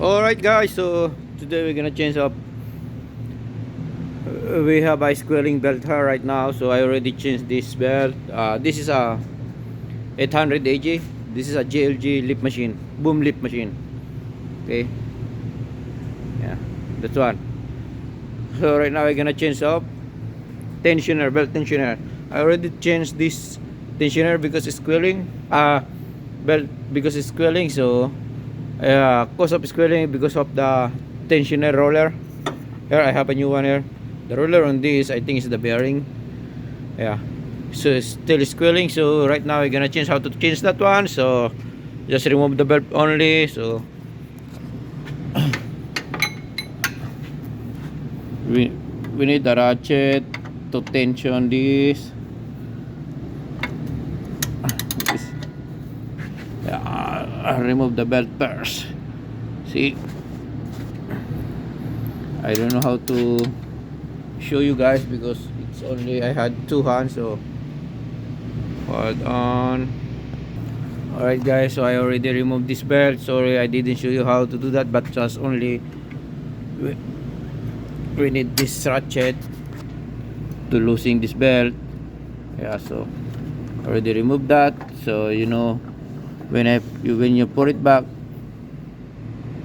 Alright guys, so today we're gonna change up. We have a squealing belt here right now, so I already changed this belt. This is a 800 AG. This is a GLG lift machine, boom lift machine. Okay, yeah, that's one. So right now we're gonna change up tensioner, belt tensioner. I already changed this tensioner because it's squealing. Belt because it's squealing. So cause of squealing because of the tensioner roller. Here I have a new one here. The roller on this I think is the bearing. Yeah. So it's still squealing. So right now we're gonna change how to change that one. So just remove the belt only. So we we need the ratchet to tension this. This yeah, remove the belt first. See, I don't know how to show you guys because it's only I had two hands. So hold on. Alright guys, so I already removed this belt. Sorry I didn't show you how to do that, but just only we, we need this ratchet to loosen this belt. Yeah, so already removed that. So you know when you put it back,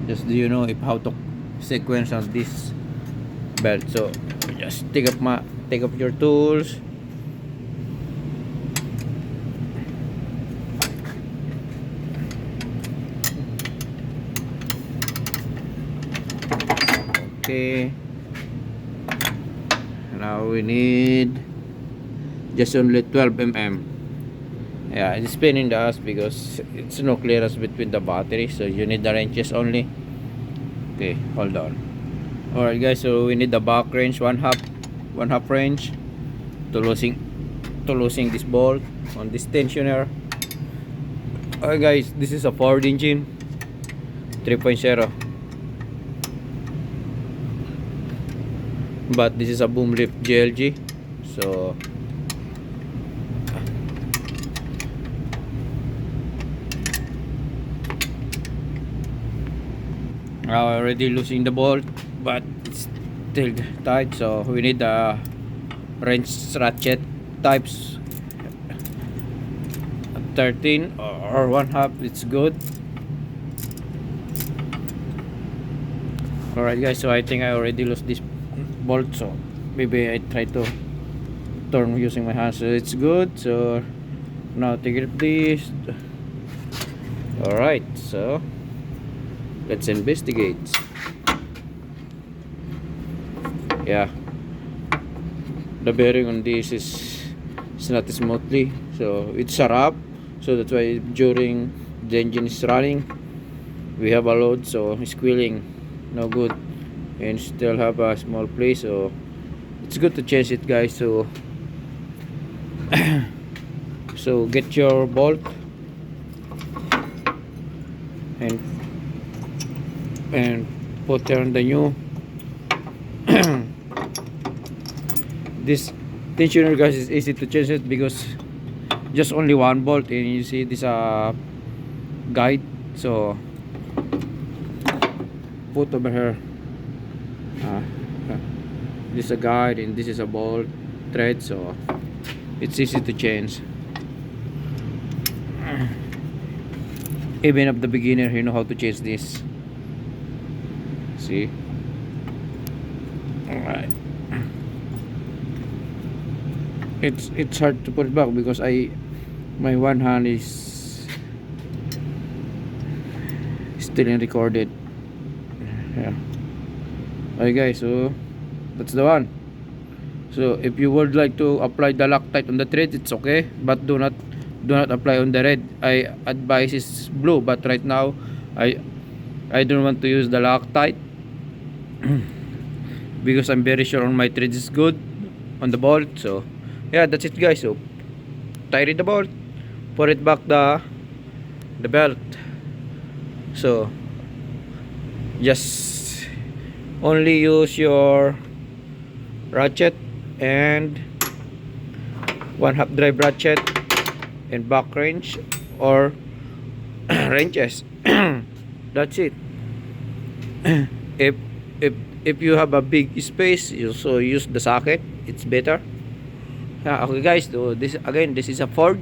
just do you know if how to sequence on this belt. So just take up your tools. Okay, now we need just only 12 mm. Yeah, it's spinning the us because it's no clearance between the battery, so you need the wrenches only. Okay, hold on. Alright guys, so we need the back wrench, one half wrench to losing this bolt on this tensioner. Alright guys, this is a Ford engine 3.0, but this is a boom lift GLG. So now already losing the bolt, but it's still tight. So we need the wrench ratchet types 13 or one half. It's good. Alright guys, so I think I already lost this bolt, so maybe I try to turn using my hands. So it's good. So now take it this. Alright, so let's investigate. Yeah, the bearing on this is not smoothly, so it's a wrap. So that's why during the engine is running, we have a load, so squealing, no good, and still have a small play. So it's good to change it guys. So so get your bolt and put on the new. This tensioner guys is easy to change it because just only one bolt, and you see this guide. So put over here, uh, this is a guide and this is a bolt thread, so it's easy to change. Even if the beginner, you know how to change this. See, all right. It's hard to put it back because my one hand is still in recorded. Yeah. Okay guys, so that's the one. So if you would like to apply the Loctite on the thread, it's okay, but do not apply on the red. I advise is blue, but right now I don't want to use the Loctite because I'm very sure on my thread is good on the bolt. So yeah, that's it guys. So tighten the bolt, put it back the belt. So just only use your ratchet and one half drive ratchet and back wrench or wrenches. That's it. if if if you have a big space, you so use the socket, it's better. Okay guys, so this again, this is a Ford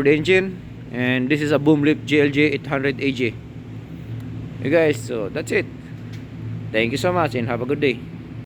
engine, and this is a boom lift GLG 800 AG. Okay guys, so that's it. Thank you so much and have a good day.